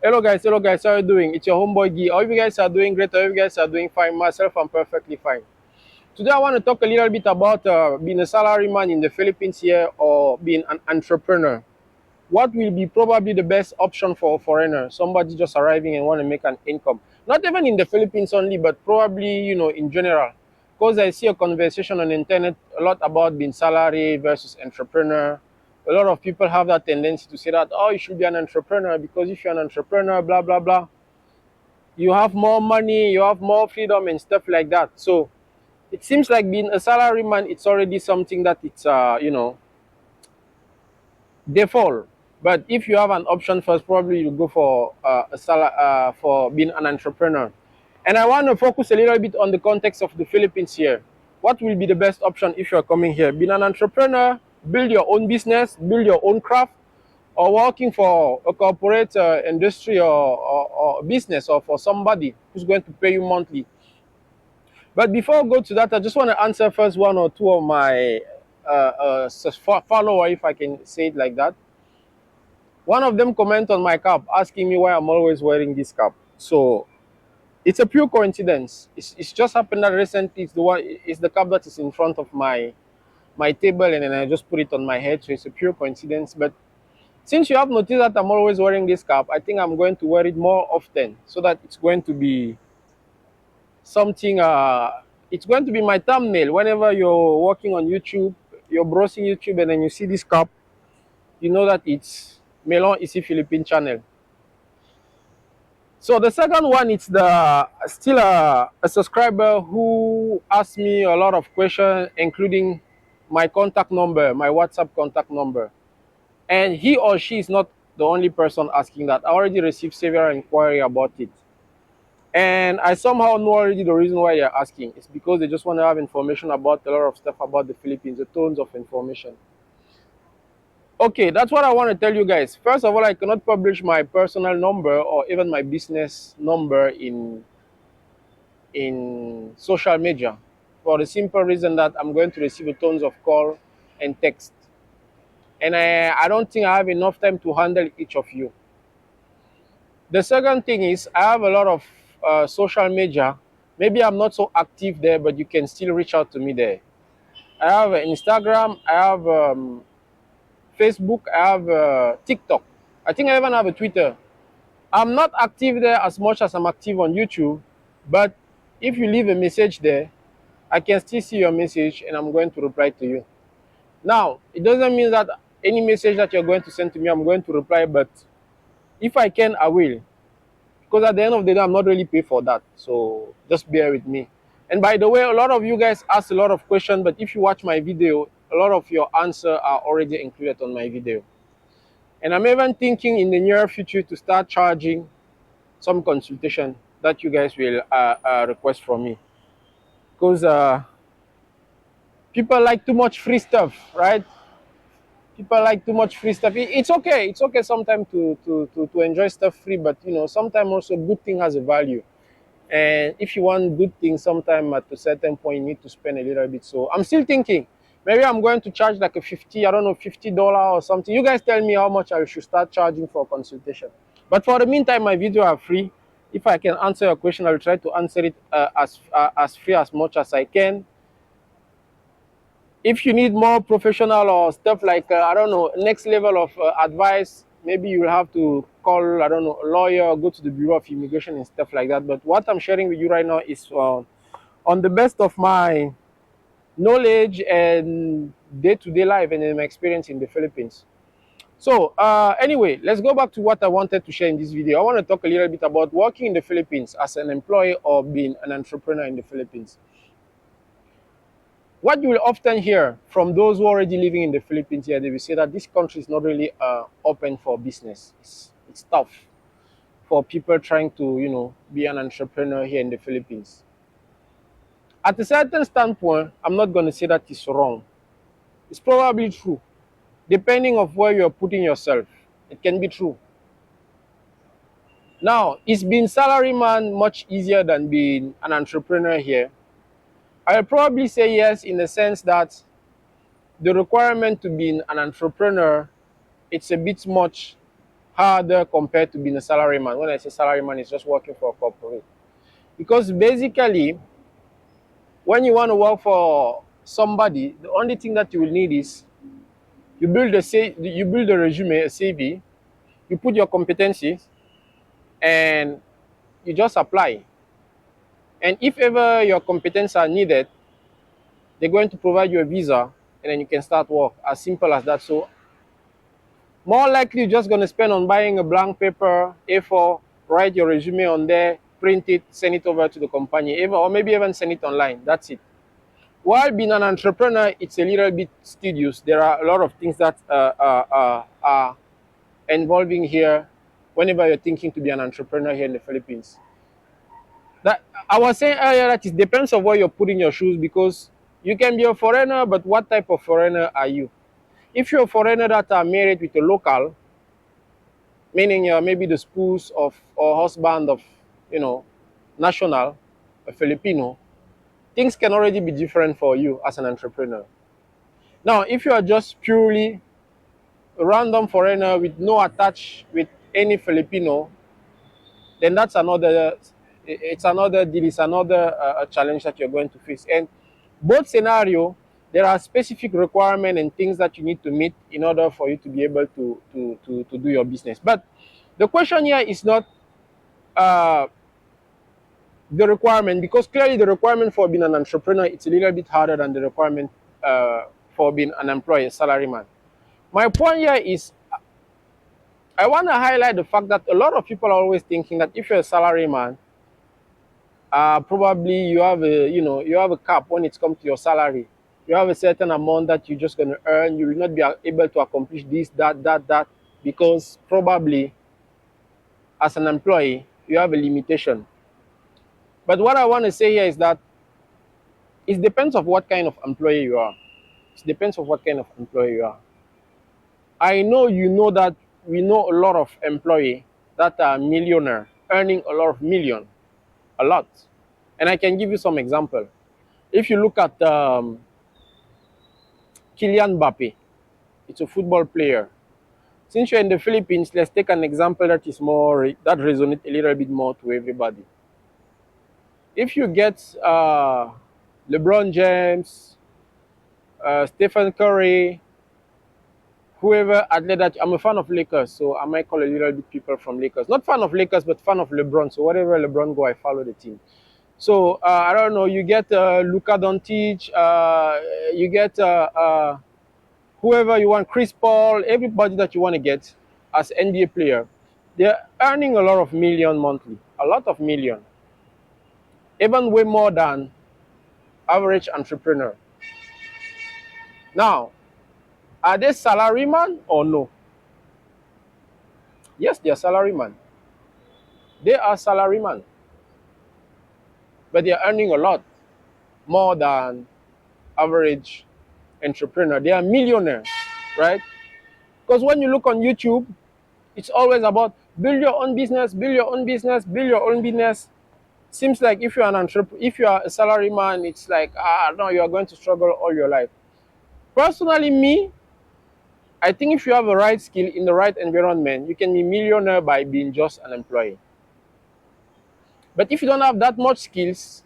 Hello guys, how are you doing? It's your homeboy Gee. I hope you guys are doing great. I hope you guys are doing fine. Myself, I'm perfectly fine. Today, I want to talk a little bit about being a salaryman in the Philippines here or being an entrepreneur. What will be probably the best option for a foreigner, somebody just arriving and want to make an income? Not even in the Philippines only, but probably, in general. Because I see a conversation on the internet a lot about being salary versus entrepreneur. A lot of people have that tendency to say that, oh, you should be an entrepreneur because if you're an entrepreneur, blah, blah, blah, you have more money, you have more freedom and stuff like that. So it seems like being a salaryman, it's already something that it's, default. But if you have an option first, probably you go for for being an entrepreneur. And I want to focus a little bit on the context of the Philippines here. What will be the best option if you're coming here? Being an entrepreneur, build your own business, build your own craft, or working for a corporate industry or business or for somebody who's going to pay you monthly. But before I go to that, I just want to answer first one or two of my follower, if I can say it like that. One of them comment on my cap asking me why I'm always wearing this cap. So it's a pure coincidence. It's just happened that recently it's the cap that is in front of my table and then I just put it on my head. So it's a pure coincidence. But since you have noticed that I'm always wearing this cap, I think I'm going to wear it more often so that it's going to be something it's going to be my thumbnail whenever you're working on YouTube, you're browsing YouTube and then you see this cap, you know that it's Melon Isi Philippine channel. So the second one, it's the still a subscriber who asked me a lot of questions, including my contact number, my WhatsApp contact number. And he or she is not the only person asking that. I already received several inquiry about it. And I somehow know already the reason why they're asking. It's because they just want to have information about a lot of stuff about the Philippines, the tons of information. Okay, that's what I want to tell you guys. First of all, I cannot publish my personal number or even my business number in social media for the simple reason that I'm going to receive a tons of call and text. And I don't think I have enough time to handle each of you. The second thing is I have a lot of social media. Maybe I'm not so active there, but you can still reach out to me there. I have Instagram, I have Facebook, I have TikTok. I think I even have a Twitter. I'm not active there as much as I'm active on YouTube, but if you leave a message there, I can still see your message and I'm going to reply to you. Now, it doesn't mean that any message that you're going to send to me, I'm going to reply, but if I can, I will. Because at the end of the day, I'm not really paid for that. So just bear with me. And by the way, a lot of you guys asked a lot of questions, but if you watch my video, a lot of your answers are already included on my video. And I'm even thinking in the near future to start charging some consultation that you guys will request from me. Because people like too much free stuff, right? People like too much free stuff. It's okay. It's okay sometimes to enjoy stuff free, but sometimes also good thing has a value. And if you want good things, sometime at a certain point you need to spend a little bit. So I'm still thinking. Maybe I'm going to charge like a 50, I don't know, $50 or something. You guys tell me how much I should start charging for a consultation. But for the meantime, my video are free. If I can answer your question, I'll try to answer it as free as much as I can. If you need more professional or stuff like I don't know, next level of advice, maybe you'll have to call, I don't know, a lawyer or go to the Bureau of Immigration and stuff like that. But what I'm sharing with you right now is on the best of my knowledge and day-to-day life and my experience in the Philippines. So anyway, let's go back to what I wanted to share in this video. I want to talk a little bit about working in the Philippines as an employee or being an entrepreneur in the Philippines. What you will often hear from those who are already living in the Philippines here, they will say that this country is not really open for business. It's tough for people trying to, be an entrepreneur here in the Philippines. At a certain standpoint, I'm not going to say that it's wrong. It's probably true. Depending on where you're putting yourself, it can be true. Now, is being salaryman much easier than being an entrepreneur here? I'll probably say yes, in the sense that the requirement to be an entrepreneur, it's a bit much harder compared to being a salaryman. When I say salaryman, it's just working for a corporate. Because basically, when you want to work for somebody, the only thing that you will need is you build a resume, a CV, you put your competencies, and you just apply. And if ever your competencies are needed, they're going to provide you a visa, and then you can start work. As simple as that. So more likely you're just going to spend on buying a blank paper, A4, write your resume on there, print it, send it over to the company, or maybe even send it online. That's it. While being an entrepreneur, it's a little bit tedious. There are a lot of things that are involving here whenever you're thinking to be an entrepreneur here in the Philippines. That I was saying earlier that it depends on where you're putting your shoes, because you can be a foreigner, but what type of foreigner are you? If you're a foreigner that are married with a local, meaning you're maybe the spouse of or husband of, national, a Filipino, things can already be different for you as an entrepreneur. Now, if you are just purely a random foreigner with no attach with any Filipino, then that's another, it's another deal, it's another challenge that you're going to face. And both scenario, there are specific requirements and things that you need to meet in order for you to be able to do your business. But the question here is not uh, the requirement, because clearly the requirement for being an entrepreneur, it's a little bit harder than the requirement for being an employee, salaryman. My point here is I want to highlight the fact that a lot of people are always thinking that if you're a salaryman, probably you have a cap when it comes to your salary. You have a certain amount that you're just going to earn. You will not be able to accomplish this, that, because probably as an employee you have a limitation. But what I want to say here is that it depends on what kind of employee you are. It depends on what kind of employee you are. I know you know that we know a lot of employees that are millionaire, earning a lot of million, a lot. And I can give you some example. If you look at Kylian Mbappe, it's a football player. Since you're in the Philippines, let's take an example that is more that resonates a little bit more to everybody. If you get LeBron James, Stephen Curry, whoever athlete that I'm a fan of Lakers, so I might call a little bit people from Lakers. Not fan of Lakers, but fan of LeBron. So wherever LeBron go, I follow the team. So I don't know. You get Luka Doncic, you get whoever you want, Chris Paul, everybody that you want to get as NBA player. They're earning a lot of million monthly, a lot of million, even way more than average entrepreneur. Now, are they salaryman or no? Yes, they are salaryman. They are salaryman, but they are earning a lot more than average entrepreneur. They are millionaires, right? Because when you look on YouTube, it's always about build your own business, build your own business, build your own business. Seems like if you're an entrepreneur, if you are a salaryman, it's like no, you are going to struggle all your life. Personally, me, I think if you have the right skill in the right environment, you can be millionaire by being just an employee. But if you don't have that much skills,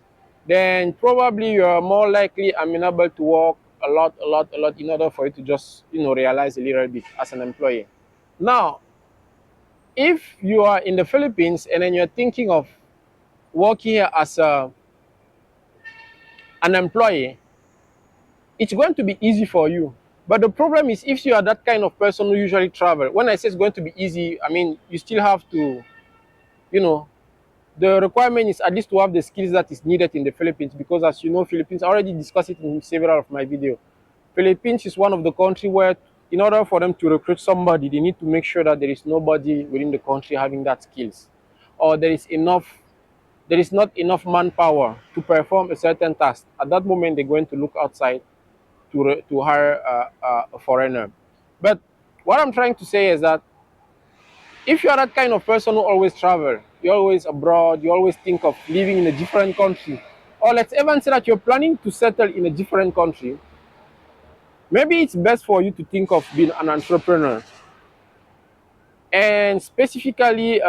then probably you are more likely amenable to work a lot in order for you to just realize a little bit as an employee. Now, if you are in the Philippines and then you're thinking of working here as an employee, it's going to be easy for you. But the problem is if you are that kind of person who usually travel, when I say it's going to be easy, I mean you still have to, the requirement is at least to have the skills that is needed in the Philippines, because as you know, Philippines, I already discussed it in several of my videos. Philippines is one of the countries where in order for them to recruit somebody, they need to make sure that there is nobody within the country having that skills, or there is not enough manpower to perform a certain task. At that moment, they're going to look outside to hire a foreigner. But what I'm trying to say is that if you are that kind of person who always travel, you're always abroad, you always think of living in a different country, or let's even say that you're planning to settle in a different country, maybe it's best for you to think of being an entrepreneur and specifically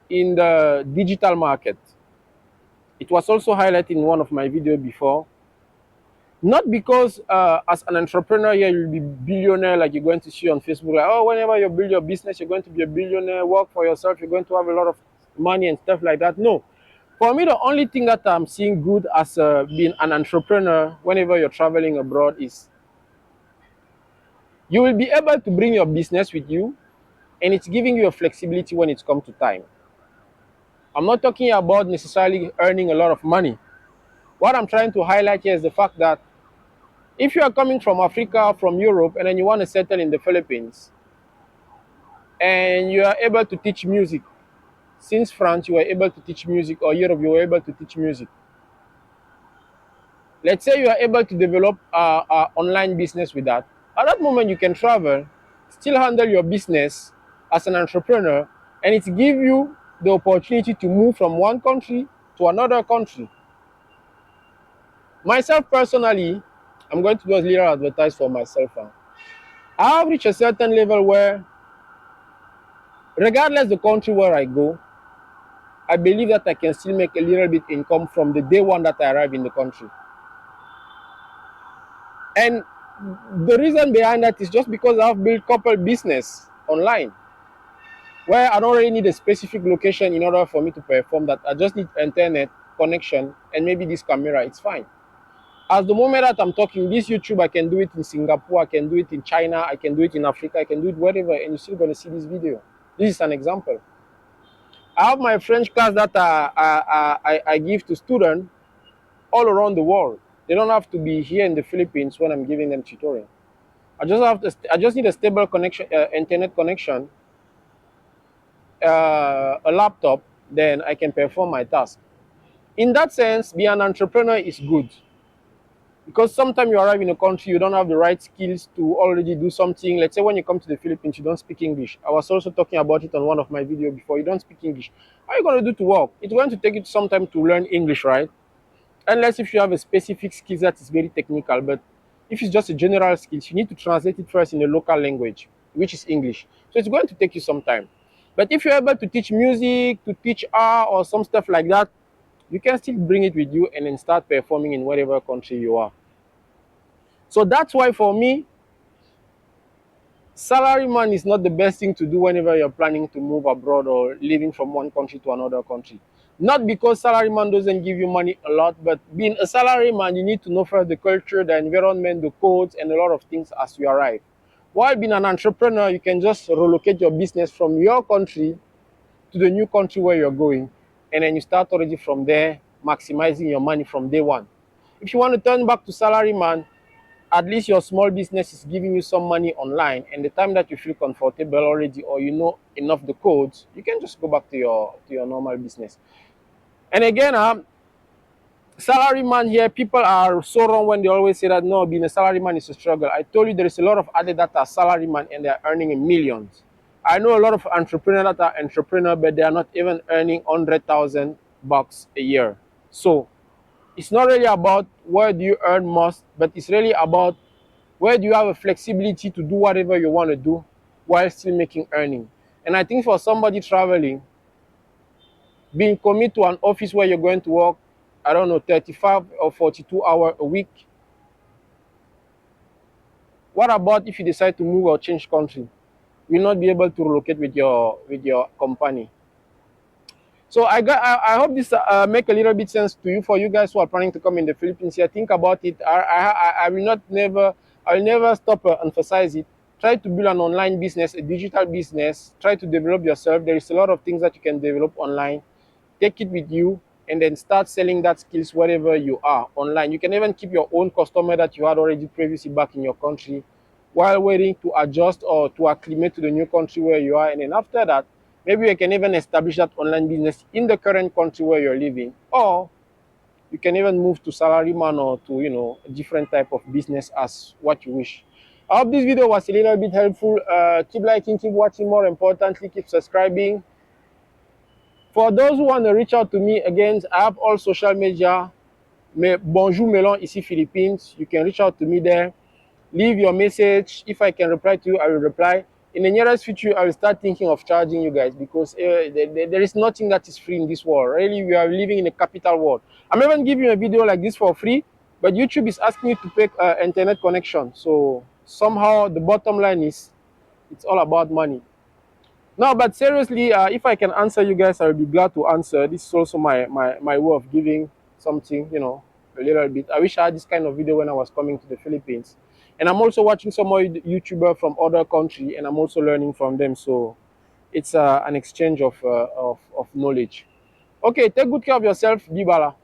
in the digital market. It was also highlighted in one of my videos before. Not because as an entrepreneur here you'll be billionaire like you're going to see on Facebook, like, oh, whenever you build your business, you're going to be a billionaire, work for yourself, you're going to have a lot of money and stuff like that. No. For me, the only thing that I'm seeing good as being an entrepreneur whenever you're traveling abroad is you will be able to bring your business with you, and it's giving you a flexibility when it comes to time. I'm not talking about necessarily earning a lot of money. What I'm trying to highlight here is the fact that if you are coming from Africa, from Europe, and then you want to settle in the Philippines, and you are able to teach music, since France, you were able to teach music, or Europe, you were able to teach music. Let's say you are able to develop an online business with that. At that moment, you can travel, still handle your business as an entrepreneur, and it gives you the opportunity to move from one country to another country. Myself personally, I'm going to do a little advertise for myself. I have reached a certain level where, regardless the country where I go, I believe that I can still make a little bit income from the day one that I arrive in the country. And the reason behind that is just because I've built couple business online where I don't really need a specific location in order for me to perform that. I just need internet connection and maybe this camera, it's fine. As the moment that I'm talking, this YouTube, I can do it in Singapore, I can do it in China, I can do it in Africa, I can do it wherever, and you're still going to see this video. This is an example. I have my French class that I give to students all around the world. They don't have to be here in the Philippines when I'm giving them tutoring. I just need a stable connection, internet connection, a laptop, then I can perform my task. In that sense, being an entrepreneur is good. Because sometimes you arrive in a country, you don't have the right skills to already do something. Let's say when you come to the Philippines, you don't speak English. I was also talking about it on one of my videos before. You don't speak English. How are you going to do to work? It's going to take you some time to learn English, right? Unless if you have a specific skill that is very technical. But if it's just a general skills, you need to translate it first in a local language, which is English. So it's going to take you some time. But if you're able to teach music, to teach art or some stuff like that, you can still bring it with you and then start performing in whatever country you are. So that's why for me, salaryman is not the best thing to do whenever you're planning to move abroad or living from one country to another country. Not because salaryman doesn't give you money a lot, but being a salaryman, you need to know first the culture, the environment, the codes, and a lot of things as you arrive. While being an entrepreneur, you can just relocate your business from your country to the new country where you're going, and then you start already from there, maximizing your money from day one. If you want to turn back to salaryman, at least your small business is giving you some money online, and the time that you feel comfortable already or you know enough the codes, you can just go back to your normal business. And again, salaryman here, people are so wrong when they always say that no, being a salaryman is a struggle. I told you there is a lot of others that are salaryman and they're earning in millions. I know a lot of entrepreneurs that are entrepreneurs, but they are not even earning $100,000 a year. So it's not really about where do you earn most, but it's really about where do you have a flexibility to do whatever you want to do while still making earning. And I think for somebody traveling, being committed to an office where you're going to work, I don't know, 35 or 42 hours a week. What about if you decide to move or change country? You will not be able to relocate with your company. So I hope this make a little bit sense to you. For you guys who are planning to come in the Philippines here, think about it. I will never stop emphasize it. Try to build an online business, a digital business. Try to develop yourself. There is a lot of things that you can develop online. Take it with you and then start selling that skills wherever you are online. You can even keep your own customer that you had already previously back in your country while waiting to adjust or to acclimate to the new country where you are. And then after that, maybe you can even establish that online business in the current country where you're living. Or you can even move to salaryman or to, a different type of business as what you wish. I hope this video was a little bit helpful. Keep liking, keep watching, more importantly, keep subscribing. For those who want to reach out to me, again, I have all social media. Bonjour Melon, ici Philippines. You can reach out to me there. Leave your message. If I can reply to you, I will reply. in the nearest future, I'll start thinking of charging you guys, because there is nothing that is free in this world. Really, we are living in a capital world. I'm even giving you a video like this for free, but YouTube is asking you to pay internet connection. So somehow the bottom line is it's all about money. No, but seriously, if I can answer you guys, I'll be glad to answer. This is also my way of giving something, a little bit. I wish I had this kind of video when I was coming to the Philippines. And I'm also watching some more YouTuber from other country, and I'm also learning from them. So it's an exchange of knowledge. Okay, take good care of yourself. Bibala.